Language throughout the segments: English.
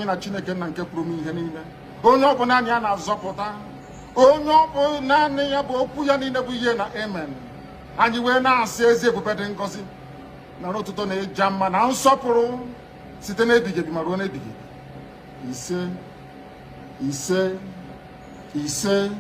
anyị na Chineke nna nke pụrụ ihe niile onye ọ bụ naanị ya na-azọpụta onye ọ bụ naanị ya bụ okwu ya niile bụ ihe na amen anyị wee na-asị ezi ebube dị ngọzi na n'ụtụtụ na ịja mma na nsọpụrụ site n'ebighị ebi ma ruo n'ebighị ebi ise ise ise.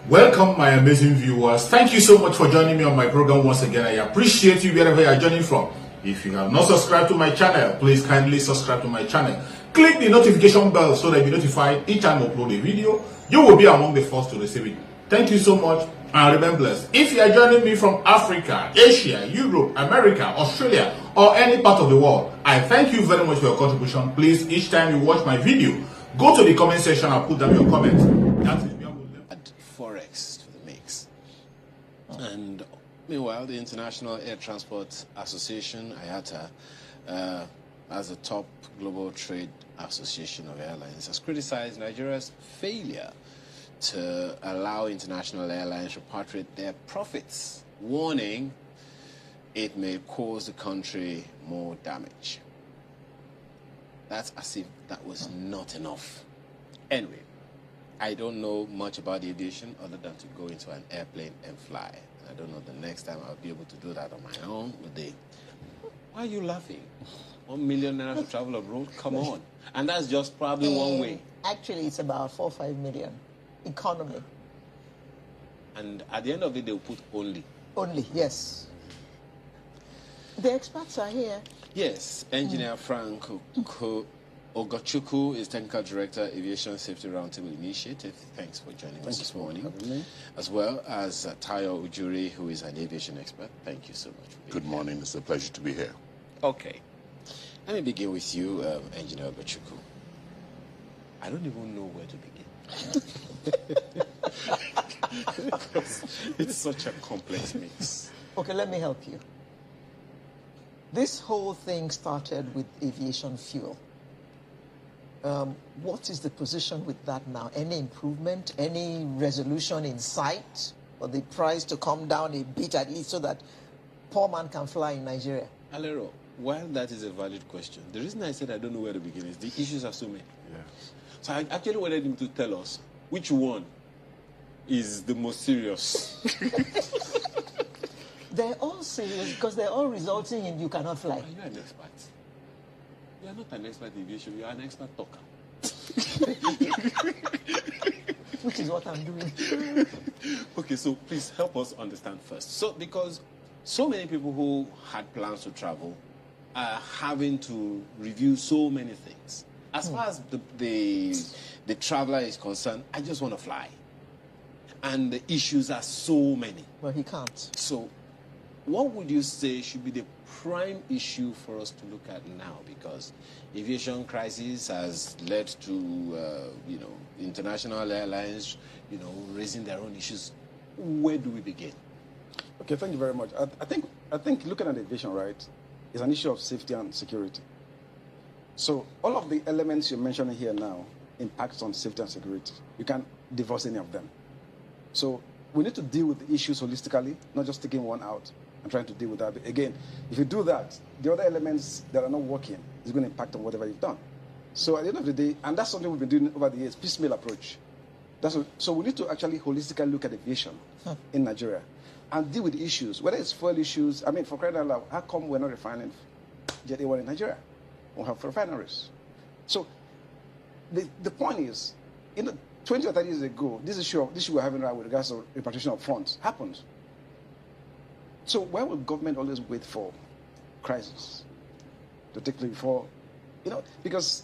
Welcome, my amazing viewers. Thank you so much for joining me on my program once again. I appreciate you wherever you are joining from. If you have not subscribed to my channel, please kindly subscribe to my channel. Click the notification bell so that you'll be notified each time I upload a video. You will be among the first to receive it. Thank you so much and remain blessed. If you are joining me from Africa, Asia, Europe, America, Australia, or any part of the world, I thank you very much for your contribution. Please, each time you watch my video, go to the comment section and put down your comment. That is Forex to the mix. And meanwhile, the International Air Transport Association, IATA, as a top global trade association of airlines, has criticized Nigeria's failure to allow international airlines to repatriate their profits, warning it may cause the country more damage. That's as if that was not enough. Anyway, I don't know much about aviation other than to go into an airplane and fly. I don't know the next time I'll be able to do that on my own. Why are you laughing? 1 million naira to travel abroad? Come on. And that's just probably one way. Actually, it's about 4 or 5 million. Economy. And at the end of it, they'll put only. Only, yes. The experts are here. Yes. Engineer Frank Ogochukwu is Technical Director, Aviation Safety Roundtable Initiative. Thanks for joining us this morning. As well as Tayo Ujuri, who is an aviation expert. Thank you so much for being Good morning. It's a pleasure to be here. Okay. Let me begin with you, Engineer Ogochukwu. I don't even know where to begin. It's such a complex mix. Okay, let me help you. This whole thing started with aviation fuel. What is the position with that now? Any improvement? Any resolution in sight? For the price to come down a bit at least so that poor man can fly in Nigeria? Alero, while that is a valid question, the reason I said I don't know where to begin is the issues are so many. Yeah. So I actually wanted him to tell us which one is the most serious. They're all serious because they're all resulting in you cannot fly. Are you an expert? You are not an expert in aviation, you are an expert talker. Which is what I'm doing. Okay, so please help us understand first. So, because so many people who had plans to travel are having to review so many things. As far as the traveler is concerned, I just want to fly. And the issues are so many. Well, he can't. So, what would you say should be the prime issue for us to look at now? Because aviation crisis has led to, international airlines, raising their own issues. Where do we begin? Okay, thank you very much. I think looking at aviation, right, is an issue of safety and security. So all of the elements you're mentioning here now impacts on safety and security. You can't divorce any of them. So we need to deal with the issues holistically, not just taking one out and trying to deal with that. But again, if you do that, the other elements that are not working is going to impact on whatever you've done. So at the end of the day, and that's something we've been doing over the years, piecemeal approach. So we need to actually holistically look at aviation in Nigeria and deal with the issues, whether it's fuel issues. I mean, for crying out loud, how come we're not refining Jet A1 in Nigeria? We have refineries. So the point is, 20 or 30 years ago, this issue we're having right with regards to repatriation of funds happened. So why will government always wait for crisis to take place before, because...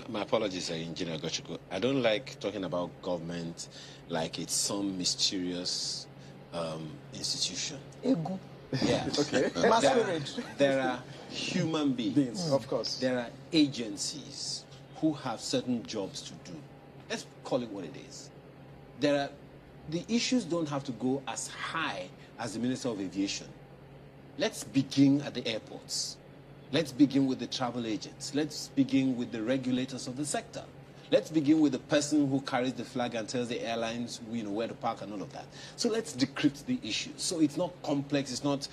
My apologies, Engineer Gochukwu. I don't like talking about government like it's some mysterious institution. Ego. Yeah. Okay. There are human beings. Of course. There are agencies who have certain jobs to do. Let's call it what it is. The issues don't have to go as high as the Minister of Aviation. Let's begin at the airports. Let's begin with the travel agents. Let's begin with the regulators of the sector. Let's begin with the person who carries the flag and tells the airlines, where to park and all of that. So let's decrypt the issue. So it's not complex. It's not.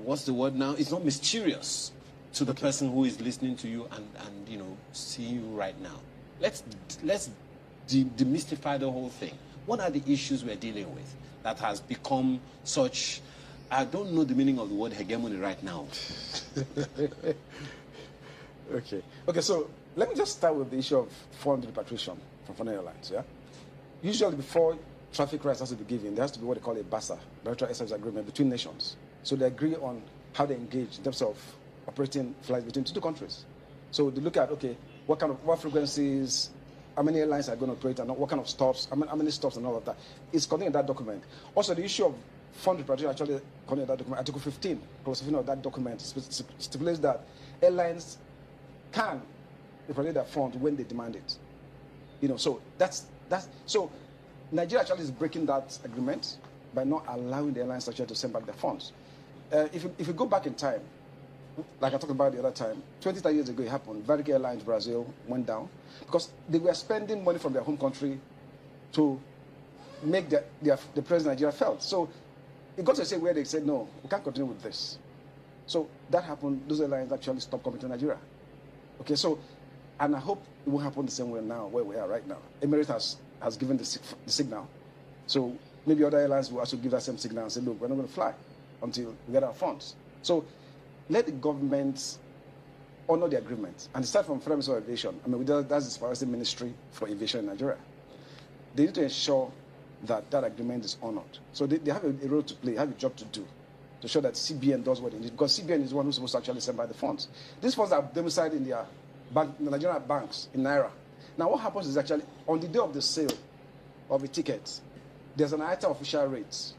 What's the word now? It's not mysterious. to the person who is listening to you and you know, seeing you right now. Let's demystify the whole thing. What are the issues we're dealing with that has become such, I don't know the meaning of the word hegemony right now. Okay, so let me just start with the issue of foreign repatriation from foreign airlines, yeah? Usually before traffic rights has to be given, there has to be what they call a BASA, bilateral service agreement between nations. So they agree on how they engage in terms of operating flights between two countries. So they look at, okay, what frequencies, how many airlines are going to operate, and what kind of stops, how many stops and all of that. It's contained in that document. Also, the issue of foreign repatriation actually contained in that document. Article 15, clause 15 of that document stipulates that airlines can repatriate their funds when they demand it. You know, so so Nigeria actually is breaking that agreement by not allowing the airlines actually to send back their funds. If you go back in time, like I talked about the other time, 20 years ago it happened. Varig Airlines Brazil went down because they were spending money from their home country to make the presence of Nigeria felt. So it got to a stage where they said, no, we can't continue with this. So that happened. Those airlines actually stopped coming to Nigeria. Okay, so, and I hope it will happen the same way now, where we are right now. Emirates has given the signal. So maybe other airlines will also give that same signal and say, look, we're not going to fly until we get our funds. So let the government honor the agreement. And start from Federal Ministry of Aviation. I mean, that's the Supervisory Ministry for Aviation in Nigeria. They need to ensure that that agreement is honored. So they have a role to play, have a job to do, to show that CBN does what it needs, because CBN is the one who's supposed to actually send back the funds. These funds are domiciled in their Nigerian banks in Naira. Now, what happens is actually, on the day of the sale of a ticket, there's an item official rate,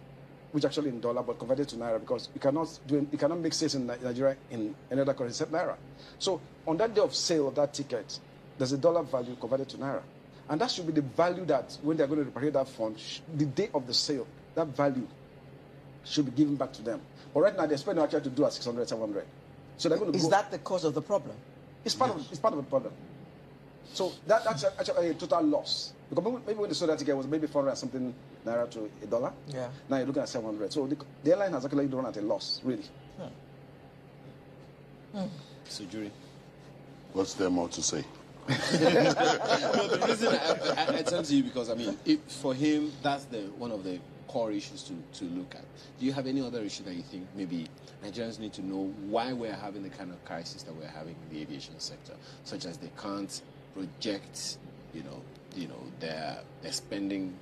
which actually in dollar, but converted to Naira, because you cannot make sales in Nigeria in another currency except Naira. So on that day of sale of that ticket, there's a dollar value converted to Naira. And that should be the value that when they're going to repatriate that fund, the day of the sale, that value should be given back to them. But right now, they're spending actually to do at 600, 700. So they're going to Is that the cause of the problem? It's part of the problem. So that's actually a total loss. Because maybe when they sold that ticket, it was maybe 400 something Naira to $1. Yeah. Now you're looking at 700. So the airline has actually run at a loss, really. So, Jury. What's there more to say? No, the reason I turn to you because, I mean, for him, that's one of the core issues to look at. Do you have any other issue that you think maybe Nigerians need to know why we're having the kind of crisis that we're having in the aviation sector, such as they can't project, their spending,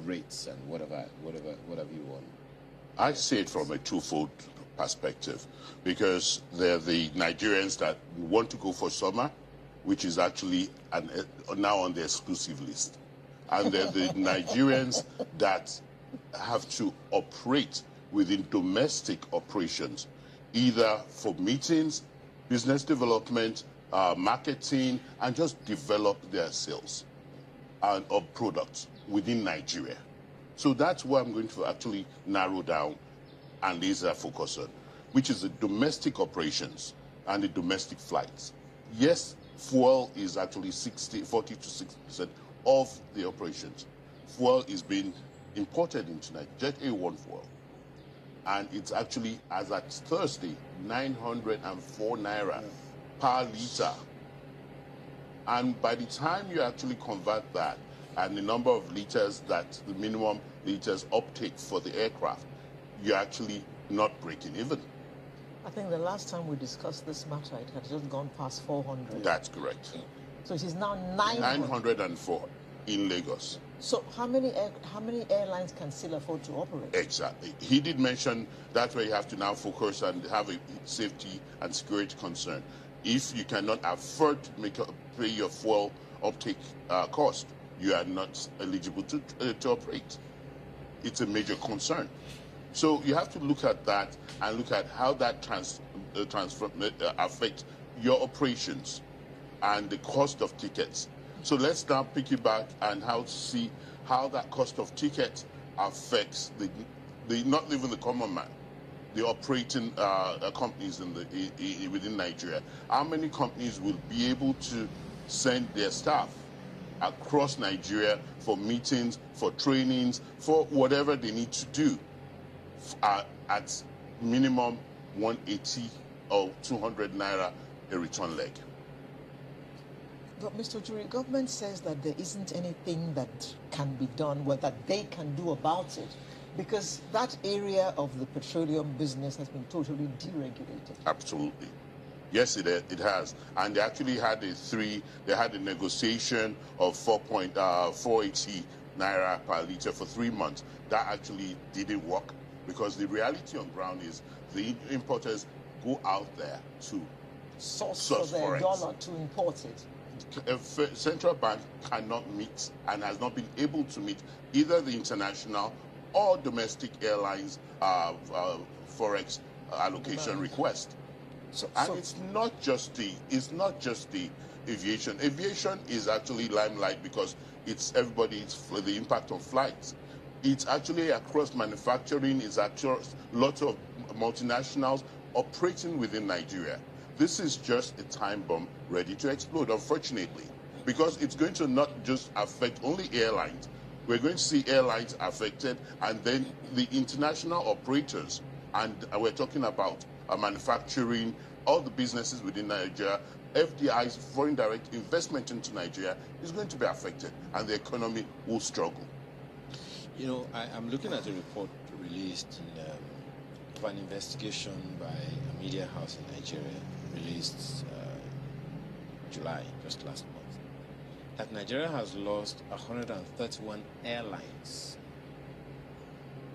rates and whatever you want? I see it from a twofold perspective, because there are the Nigerians that want to go for summer, which is actually now on the exclusive list. And there are the Nigerians that have to operate within domestic operations, either for meetings, business development, marketing, and just develop their sales of products within Nigeria. So that's what I'm going to actually narrow down and laser focus on, which is the domestic operations and the domestic flights. Yes, fuel is actually 40 to 60% of the operations. Fuel is being imported into Nigeria, Jet A1 fuel. And it's actually, as at Thursday, 904 Naira per litre. And by the time you actually convert that and the number of liters that the minimum liters uptake for the aircraft, you're actually not breaking even. I think the last time we discussed this matter, it had just gone past 400. That's correct. So it is now 900. 904 in Lagos. So how many airlines can still afford to operate? Exactly. He did mention that's where you have to now focus and have a safety and security concern. If you cannot afford to pay your fuel uptake cost, you are not eligible to operate. It's a major concern. So you have to look at that and look at how that affects your operations and the cost of tickets. So let's now pick it back and see how that cost of tickets affects the not even the common man, the operating companies within Nigeria. How many companies will be able to send their staff across Nigeria for meetings, for trainings, for whatever they need to do at minimum 180 or 200 naira a return leg. But Mr. Jury, government says that there isn't anything that can be done, well, that they can do about it, because that area of the petroleum business has been totally deregulated. Absolutely. Yes, it has. And they actually had they had a negotiation of 4.480 naira per liter for 3 months. That actually didn't work, because the reality on ground is the importers go out there to Source source for their forex. dollar to import it. Central bank cannot meet and has not been able to meet either the international or domestic airlines forex allocation request. And it's not just the aviation. Aviation is actually limelight because it's for the impact on flights. It's actually across manufacturing. It's across lots of multinationals operating within Nigeria. This is just a time bomb ready to explode, unfortunately, because it's going to not just affect only airlines. We're going to see airlines affected, and then the international operators, and we're talking about manufacturing, all the businesses within Nigeria, FDI's, foreign direct investment into Nigeria, is going to be affected, and the economy will struggle. You know, I'm looking at a report released of an investigation by a media house in Nigeria, released July, just last month, that Nigeria has lost 131 airlines,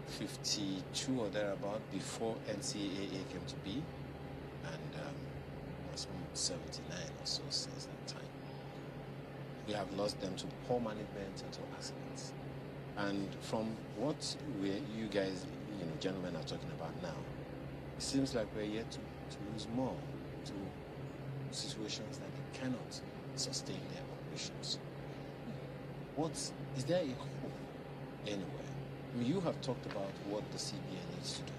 52 or thereabout before NCAA came to be, and some 79 or so since that time. We have lost them to poor management and to accidents. And from what you guys, gentlemen, are talking about now, it seems like we're yet to lose more to situations that they cannot sustain their operations. Is there a hope anywhere? I mean, you have talked about what the CBN needs to do.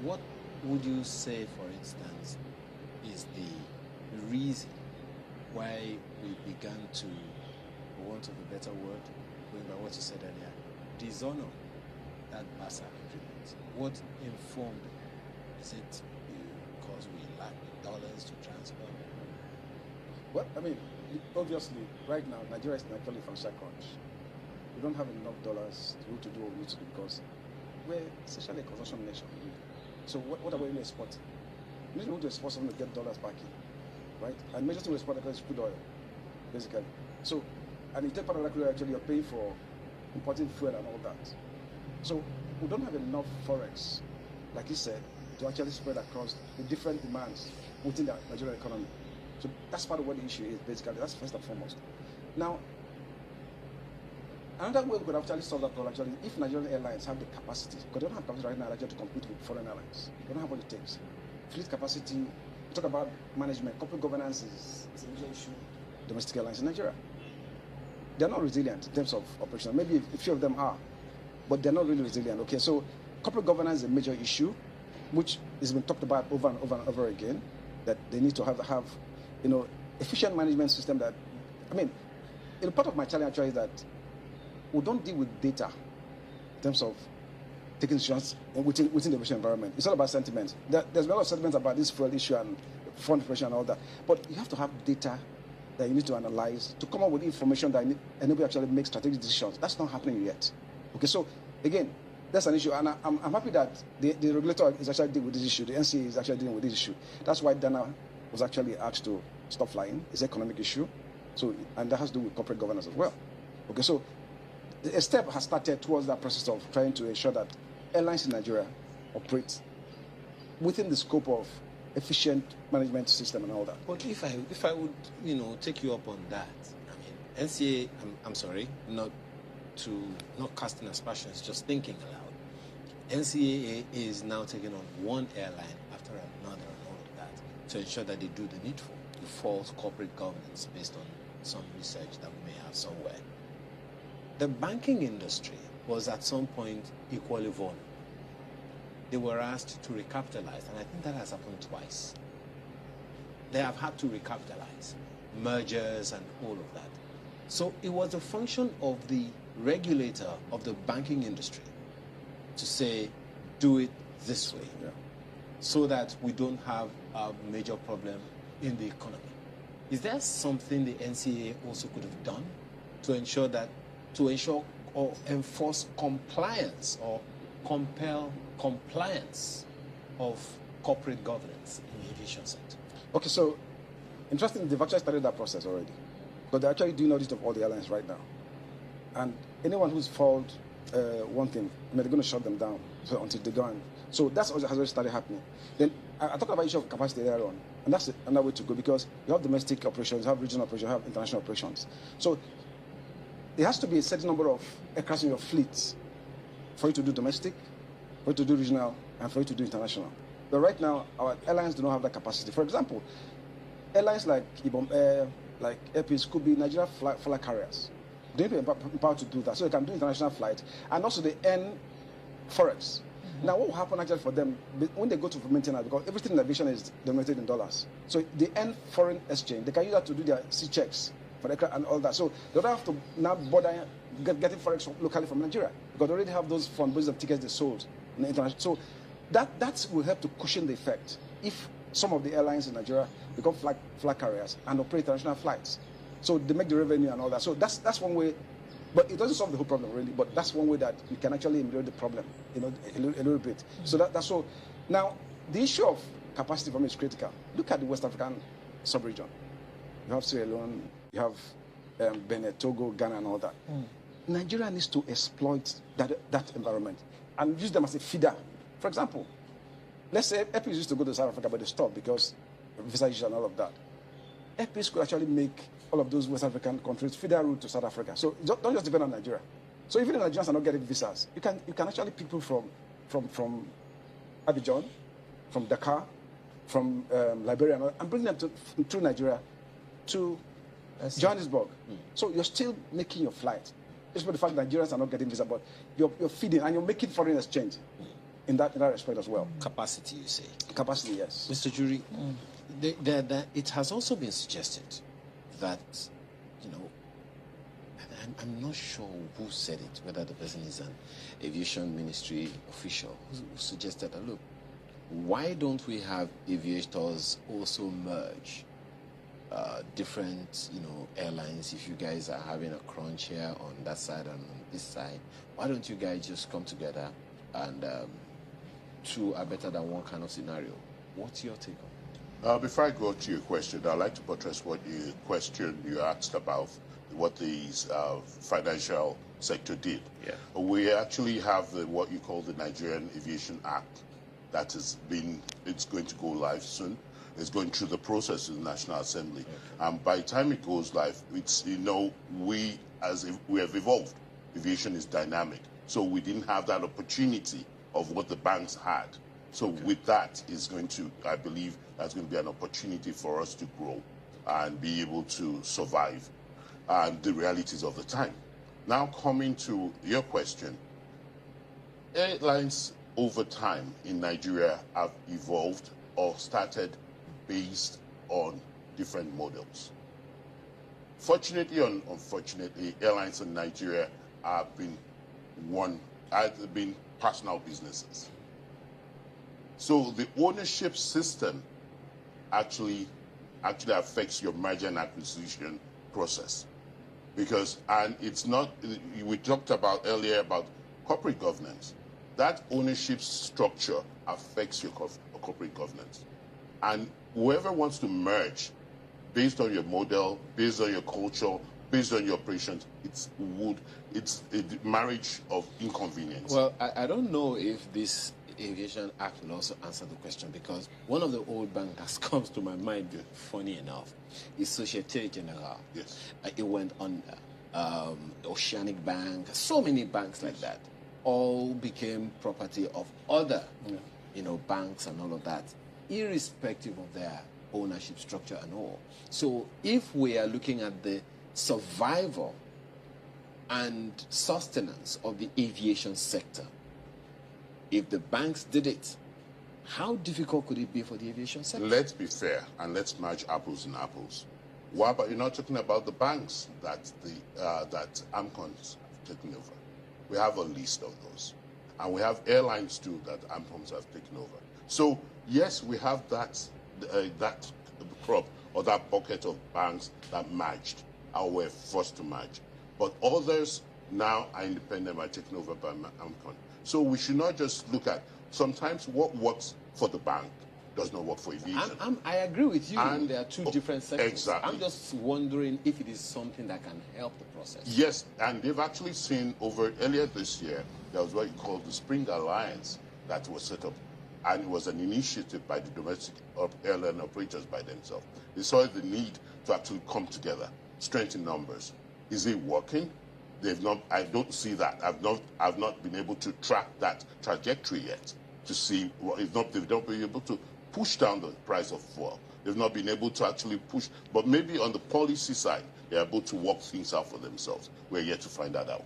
What would you say, for instance, is the reason why we began to, for want of a better word, going by what you said earlier, dishonor that BASA agreement? What informed it? Is it because we lack the dollars to transfer? Well, I mean, obviously, right now, Nigeria is naturally financial crunch. We don't have enough dollars to do what we need to do because we're essentially a consumption nation. So what are we really exporting? We need to export something to get dollars back in, right? And major thing we export is crude oil, basically. So, and you take part of that crude oil, actually, you're paying for importing fuel and all that. So we don't have enough forex, like you said, to actually spread across the different demands within the Nigerian economy. So that's part of what the issue is, basically. That's first and foremost. Now, another way we could actually solve that problem, actually, if Nigerian airlines have the capacity, because they don't have capacity right now actually to compete with foreign airlines. They don't have what it takes. Fleet capacity, we talk about management, corporate governance is a major issue. Domestic airlines in Nigeria, they're not resilient in terms of operation. Maybe a few of them are, but they're not really resilient. Okay, so corporate governance is a major issue, which has been talked about over and over and over again, that they need to have efficient management system that, I mean, part of my challenge actually is that we don't deal with data in terms of taking decisions within the efficient environment. It's all about sentiment. There's a lot of sentiments about this fuel issue and fund pressure and all that, but you have to have data that you need to analyze to come up with information that enable you actually make strategic decisions. That's not happening yet. Okay, so again, that's an issue, and I'm happy that the regulator is actually dealing with this issue. The NCA is actually dealing with this issue. That's why Dana was actually asked to stop flying. It's an economic issue, so and that has to do with corporate governance as well. Okay, so a step has started towards that process of trying to ensure that airlines in Nigeria operate within the scope of efficient management system and all that. But if I would, take you up on that, I mean, NCA, I'm sorry, not casting aspersions, just thinking aloud. NCAA is now taking on one airline after another and all of that to ensure that they do the needful, the false corporate governance based on some research that we may have somewhere. The banking industry was at some point equally vulnerable. They were asked to recapitalize, and I think that has happened twice. They have had to recapitalize, mergers and all of that. So it was a function of the regulator of the banking industry to say, do it this way, so that we don't have major problem in the economy. Is there something the NCA also could have done to ensure or enforce compliance or compel compliance of corporate governance in the aviation sector? Okay, so interesting, they've actually started that process already. But they're actually doing audit of all the airlines right now. And anyone who's followed one thing, they're going to shut them down until they're done. So that's what has already started happening. Then I talked about issue of capacity earlier on, and that's another way to go, because you have domestic operations, you have regional operations, you have international operations. So there has to be a certain number of aircraft in your fleet for you to do domestic, for you to do regional, and for you to do international. But right now, our airlines do not have that capacity. For example, airlines like Ibom Air, like Air Peace could be Nigeria flag carriers. They need to be empowered to do that, so they can do international flights, and also they earn forex. Now, what will happen actually for them when they go to maintenance, because everything in aviation is denominated in dollars, so they earn foreign exchange. They can use that to do their C checks for the aircraft and all that. So they don't have to now bother getting forex locally from Nigeria, because they already have those funds based on tickets they sold in the international. So that will help to cushion the effect if some of the airlines in Nigeria become flag carriers and operate international flights. So they make the revenue and all that. So that's one way. But it doesn't solve the whole problem, really. But that's one way that you can actually ameliorate the problem, a little bit. So that's so. Now, the issue of capacity for me is critical. Look at the West African sub-region. You have Sierra Leone, you have Benin, Togo, Ghana, and all that. Nigeria needs to exploit that environment and use them as a feeder. For example, let's say Air Peace used to go to South Africa, but they stopped because of visa issues and all of that. Air Peace could actually make all of those West African countries feeder route to South Africa. So don't just depend on Nigeria. So even if Nigerians are not getting visas, you can actually pick people from Abidjan, from Dakar, from Liberia, and bring them through Nigeria to Johannesburg. So you're still making your flight. It's for the fact that Nigerians are not getting visa, but you're feeding and you're making foreign exchange in that respect as well. Capacity, you say? Capacity, yes. Mr. Jury, it has also been suggested that, I'm not sure who said it, whether the person is an aviation ministry official, who suggested that, look, why don't we have aviators also merge different, airlines? If you guys are having a crunch here on that side and on this side, why don't you guys just come together and two are better than one kind of scenario? What's your take on it? Before I go to your question, I'd like to buttress what you asked about what the financial sector did. Yeah. We actually have what you call the Nigerian Aviation Act that it's going to go live soon. It's going through the process in the National Assembly. Okay. By the time it goes live, it's, we have evolved. Aviation is dynamic. So we didn't have that opportunity of what the banks had. So with that, I believe that's going to be an opportunity for us to grow and be able to survive the realities of the time. Now coming to your question, airlines over time in Nigeria have evolved or started based on different models. Fortunately or unfortunately, airlines in Nigeria have been personal businesses. So the ownership system actually affects your merger and acquisition process. And it's not, we talked about earlier about corporate governance. That ownership structure affects your corporate governance. And whoever wants to merge based on your model, based on your culture, based on your operations, it's a marriage of inconvenience. Well, I don't know if this Aviation Act will also answer the question, because one of the old banks that comes to my mind, funny enough, is Société Générale. Yes. It went under Oceanic Bank, so many banks like that, all became property of other, banks and all of that, irrespective of their ownership structure and all. So if we are looking at the survival and sustenance of the aviation sector, if the banks did it, how difficult could it be for the aviation sector? Let's be fair and let's match apples and apples. What about, you're not talking about the banks that AMCONs have taken over. We have a list of those. And we have airlines too that AMCONs have taken over. So yes, we have that that crop or that bucket of banks that merged or were forced to merge. But others now are independent and taken over by AMCON. So we should not just look at, sometimes what works for the bank does not work for aviation. I agree with you. And there are two different sectors. Exactly. I'm just wondering if it is something that can help the process. Yes, and they've actually seen earlier this year, there was what you call the Spring Alliance that was set up. And it was an initiative by the domestic airline operators by themselves. They saw the need to actually come together, strengthen numbers. Is it working? They've not. I don't see that. I've not been able to track that trajectory yet to see. They've not been able to push down the price of fuel. They've not been able to actually push. But maybe on the policy side, they're able to work things out for themselves. We're yet to find that out.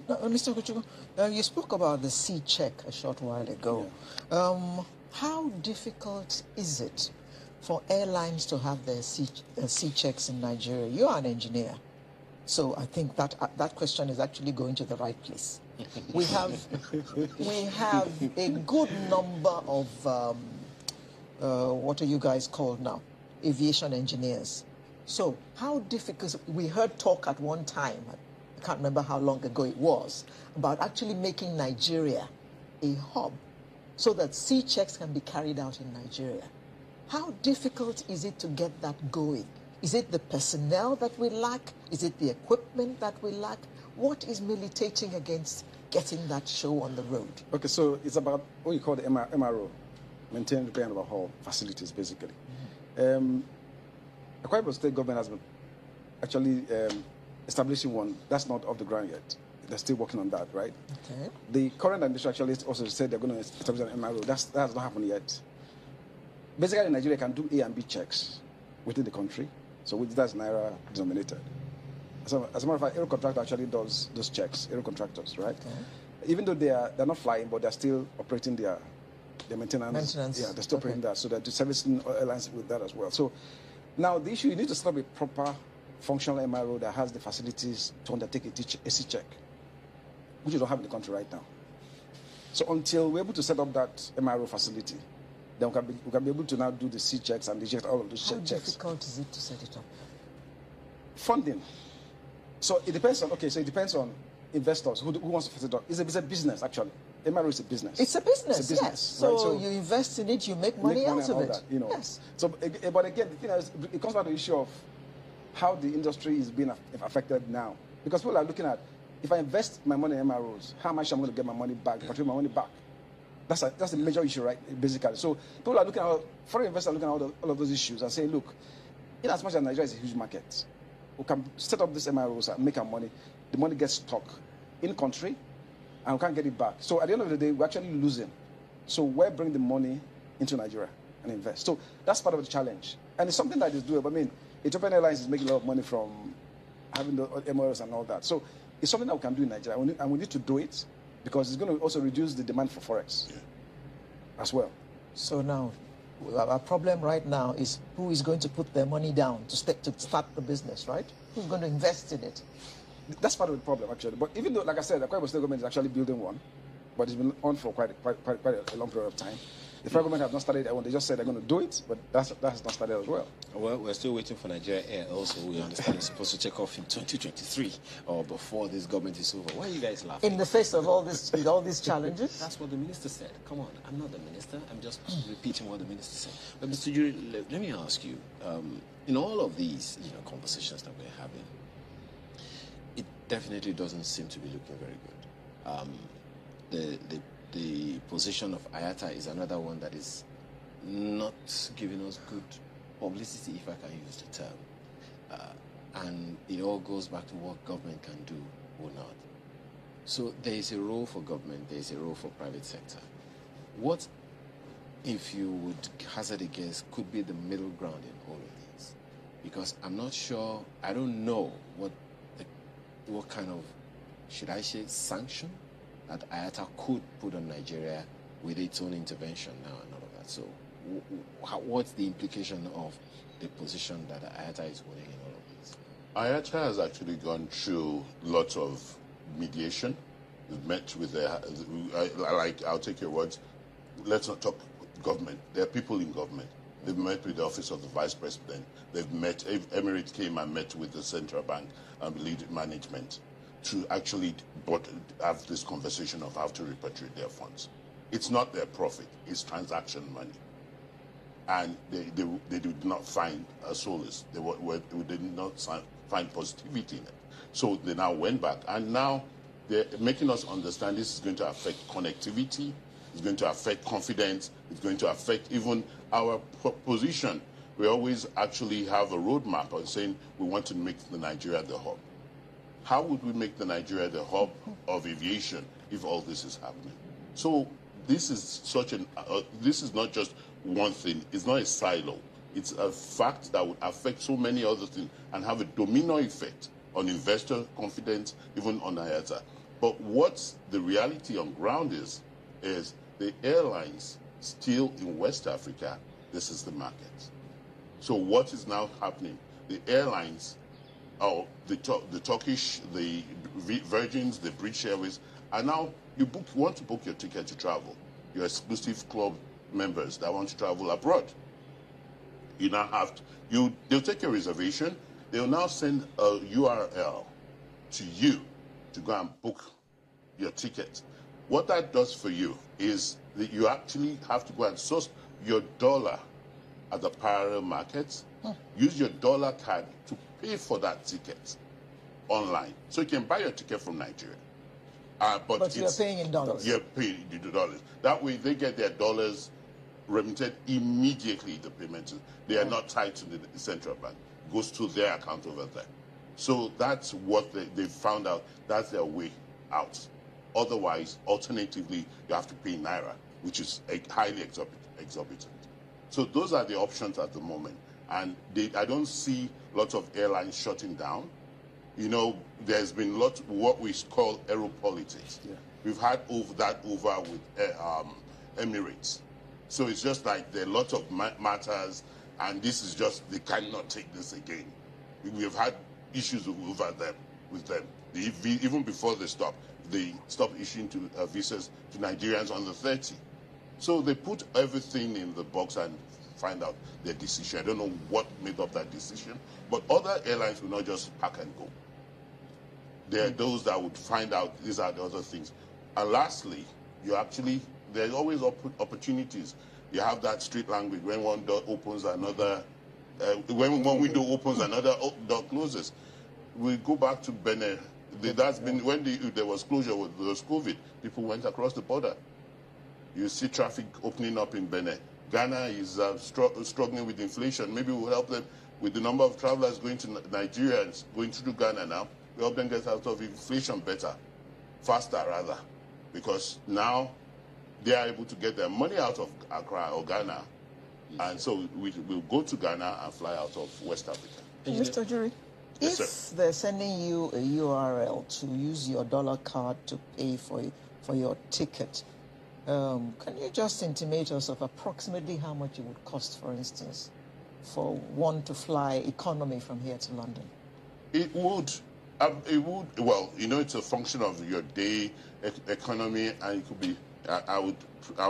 Mr. Kuchugu, you spoke about the C check a short while ago. Yeah. How difficult is it for airlines to have their C checks in Nigeria? You are an engineer, so I think that question is actually going to the right place. We have a good number of what are you guys called now? Aviation engineers. So how difficult? We heard talk at one time, I can't remember how long ago it was, about actually making Nigeria a hub so that C checks can be carried out in Nigeria. How difficult is it to get that going? Is it the personnel that we lack? Is it the equipment that we lack? What is militating against getting that show on the road? Okay, so it's about what you call the MRO, maintain, repair, and overhaul facilities, basically. The Akwa Ibom State government has been actually establishing one. That's not off the ground yet. They're still working on that, right? Okay. The current administration actually also said they're going to establish an MRO. That has not happened yet. Basically, Nigeria can do A and B checks within the country, so that's Naira denominated. So, as a matter of fact, Aero Contractor actually does those checks, Aero Contractors, right? Okay. Even though they're not flying, but they're still operating their maintenance. Yeah, they're still operating that, so they're servicing airlines with that as well. So now the issue, you need to set up a proper functional MRO that has the facilities to undertake a C check, which you don't have in the country right now. So until we're able to set up that MRO facility, then we can be able to now do the C checks and reject all of those checks. How difficult is it to set it up? Funding. So it depends on investors who wants to set it up. It's a business, actually. MRO is a business. It's a business, it's a business, yes. So, right? So you invest in it, you make money out of it. That, you know. Yes. So, but again, the thing is, it comes back to the issue of how the industry is being affected now. Because people are looking at, if I invest my money in MROs, how much I'm going to get my money back, contribute my money back. That's a major issue, right, basically. So people are looking at, foreign investors are looking at all of those issues and saying, look, in as much as Nigeria is a huge market, we can set up these MROs and make our money. The money gets stuck in country, and we can't get it back. So at the end of the day, we're actually losing. So we're bringing the money into Nigeria and invest. So that's part of the challenge. And it's something that is doable. I mean, Ethiopian Airlines is making a lot of money from having the MROs and all that. So it's something that we can do in Nigeria. And we need to do it because it's going to also reduce the demand for Forex as well. So now, our problem right now is who is going to put their money down to start the business, right? Who's going to invest in it? That's part of the problem, actually. But even though, like I said, the Akwa Ibom State government is actually building one, but it's been on for quite a long period of time. The federal government has not started that one. They just said they're going to do it, but that has not started as well. Well, we're still waiting for Nigeria Air. Also, we understand it's supposed to take off in 2023 or before this government is over. Why are you guys laughing? In the face of all this, with all these challenges? That's what the minister said. Come on, I'm not the minister. I'm just repeating what the minister said. But Mr. Jury, let me ask you, in all of these conversations that we're having, it definitely doesn't seem to be looking very good. The position of IATA is another one that is not giving us good publicity, if I can use the term. And it all goes back to what government can do or not. So there is a role for government, there is a role for private sector. What, if you would hazard a guess, could be the middle ground in all of these? Because I'm not sure, I don't know what kind of, should I say, sanction that IATA could put on Nigeria with its own intervention now and all of that. So what's the implication of the position that IATA is holding in all of this? IATA has actually gone through lots of mediation. We've met with I'll take your words, let's not talk government. There are people in government They've met with the office of the vice president. They've met, Emirates came and met with the central bank and lead management to actually have this conversation of how to repatriate their funds. It's not their profit, it's transaction money. And they did not find a solace. They did not find positivity in it. So they now went back, and now they're making us understand this is going to affect connectivity, it's going to affect confidence, it's going to affect even our position. We always actually have a roadmap on saying we want to make the Nigeria the hub. How would we make the Nigeria the hub of aviation if all this is happening? So this is this is not just one thing. It's not a silo. It's a fact that would affect so many other things and have a domino effect on investor confidence, even on IATA. But what the reality on ground is the airlines still in West Africa, this is the market. So what is now happening? The airlines, the Turkish, the Virgins, the British Airways, are now, you want to book your ticket to travel. Your exclusive club members that want to travel abroad. You now have to, they'll take your reservation, they'll now send a URL to you to go and book your ticket. What that does for you is that you actually have to go and source your dollar at the parallel markets, use your dollar card to pay for that ticket online. So you can buy your ticket from Nigeria. But you're paying in dollars. You're paying in dollars. That way they get their dollars remitted immediately, the payments. They are not tied to the central bank. It goes to their account over there. So that's what they found out. That's their way out. Otherwise, alternatively, you have to pay Naira, which is highly exorbitant. So those are the options at the moment. And I don't see lots of airlines shutting down. You know, there's been lots of what we call aeropolitics. Yeah. We've had that over with Emirates. So it's just like there are lots of matters, and this is just, they cannot take this again. We've had issues over them, with them. Even before they stopped issuing visas to Nigerians under 30. So they put everything in the box and find out their decision. I don't know what made up that decision, but other airlines will not just pack and go. There are those that would find out these are the other things. And lastly, there's always opportunities. You have that street language. When one door opens, another, when one window opens, another door closes. We go back to Benin. That's been, when there was closure, there was COVID, people went across the border. You see traffic opening up in Benin. Ghana is struggling with inflation. Maybe we'll help them with the number of travelers going to Nigeria and going through Ghana now. We help them get out of inflation better, faster rather, because now they are able to get their money out of Accra or Ghana. And so we'll go to Ghana and fly out of West Africa. Mr. Jury, yes, if sir, they're sending you a URL to use your dollar card to pay for your ticket, can you just intimate us of approximately how much it would cost, for instance, for one to fly economy from here to London? It would, well, you know, it's a function of your day economy, and it could be, I'll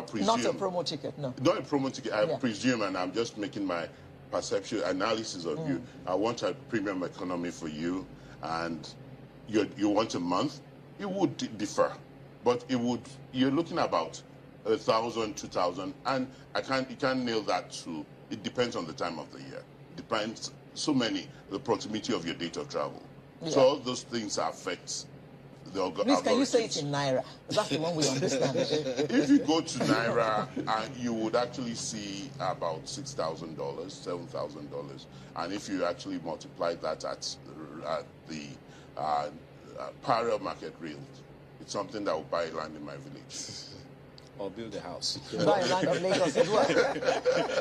presume. Not a promo ticket, no. Not a promo ticket, I presume, and I'm just making my perception analysis of you. I want a premium economy for you, and you want a month. It would differ, but you're looking about 1,000, 2,000, and you can't nail that to. It depends on the time of the year. It depends the proximity of your date of travel. Yeah. So all those things affect the algorithms. Please, can you say it in Naira? That's the one we understand. If you go to Naira, you would actually see about $6,000, $7,000. And if you actually multiply that at the parallel market rate, it's something that will buy land in my village. Or build a house. Buy land of Lagos as well.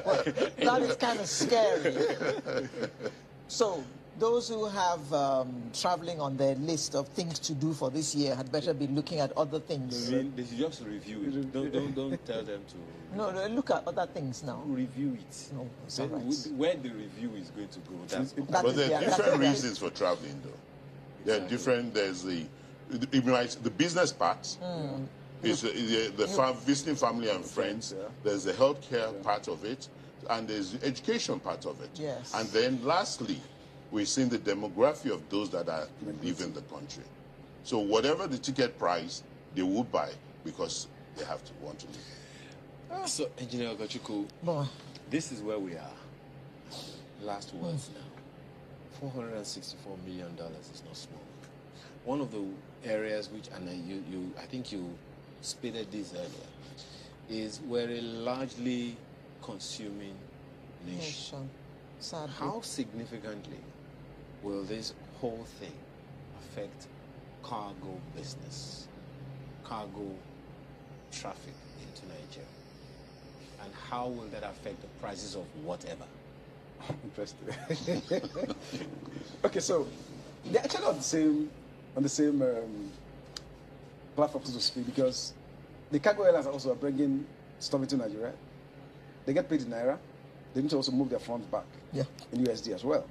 Well, that is kind of scary. So those who have traveling on their list of things to do for this year had better be looking at other things. They should just review it. Don't tell them to... No, look at other things now. Review it. No, it's all right. Where the review is going to go, that's okay. But there are different reasons for traveling, though. There are different, there's the business part. Is the visiting family and friends. There's the healthcare part of it. and there's the education part of it. Yes. And then lastly, we've seen the demography of those that are leaving the country. So whatever the ticket price, they will buy because they have to want to leave. So, Engineer Ogochukwu, Boy. this is where we are. Last words now. $464 million is not small. One of the areas which, and I think you stated this earlier, is we're a largely consuming nation. Sadly. How significantly will this whole thing affect cargo business, cargo traffic into Nigeria? And how will that affect the prices of whatever? Interesting. Okay, so they're actually on the same platform, so to speak, because the cargo airlines also are bringing stuff into Nigeria. They get paid in Naira. They need to also move their funds back in USD as well.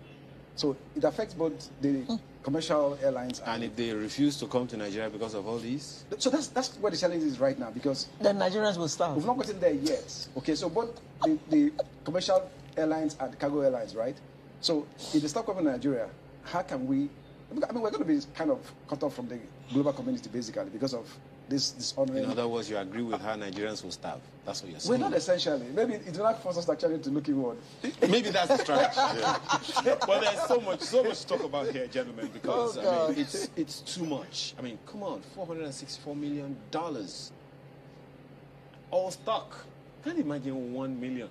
So it affects both the commercial airlines and if they refuse to come to Nigeria because of all these? So that's where the challenge is right now, because the Nigerians will starve. We've not gotten there yet. Okay, so both the commercial airlines and the cargo airlines, right? So if they stop coming to Nigeria, how can we? I mean, we're going to be kind of cut off from the global community basically because of this honoring. In other words, you agree with how Nigerians will starve. That's what you're saying. We're not essentially. Maybe it will not force us actually to look inward. Maybe that's the strategy. Well, there's so much to talk about here, gentlemen, because I mean, it's too much. I mean, come on, $464 million, all stock. Can't imagine 1 million.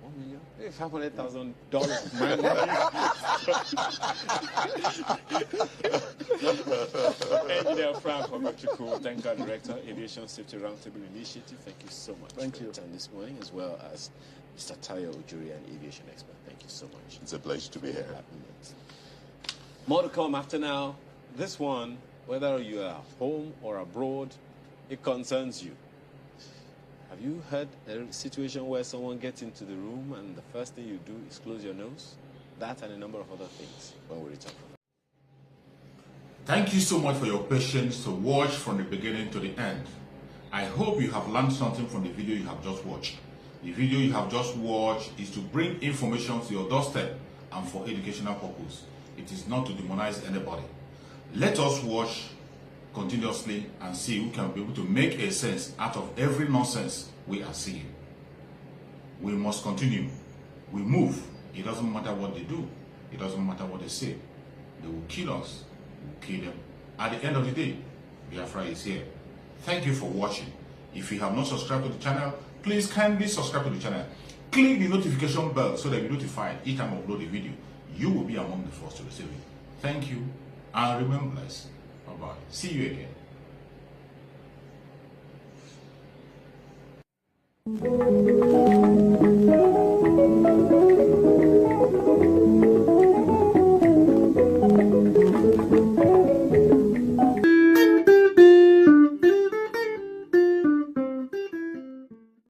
1 million? Maybe $500,000. Engineer Frank Ogochukwu, Tanker Director, Aviation Safety Roundtable Initiative. Thank you so much Thank for you. your time this morning, as well as Mr. Tayo Ujuri, an aviation expert. Thank you so much. It's a pleasure to be here. More to come after now. This one, whether you are home or abroad, it concerns you. Have you heard a situation where someone gets into the room and the first thing you do is close your nose? That and a number of other things when we return. Thank you so much for your patience to watch from the beginning to the end. I hope you have learned something from the video you have just watched. The video you have just watched is to bring information to your doorstep and for educational purpose. It is not to demonize anybody. Let us watch continuously and see who can be able to make a sense out of every nonsense we are seeing. We must continue. We move. It doesn't matter what they do. It doesn't matter what they say. They will kill us. We will kill them. At the end of the day, Biafra is here. Thank you for watching. If you have not subscribed to the channel, please kindly subscribe to the channel. Click the notification bell so that you're notified each time I upload a video. You will be among the first to receive it. Thank you, and remember this. Bye-bye. See you again.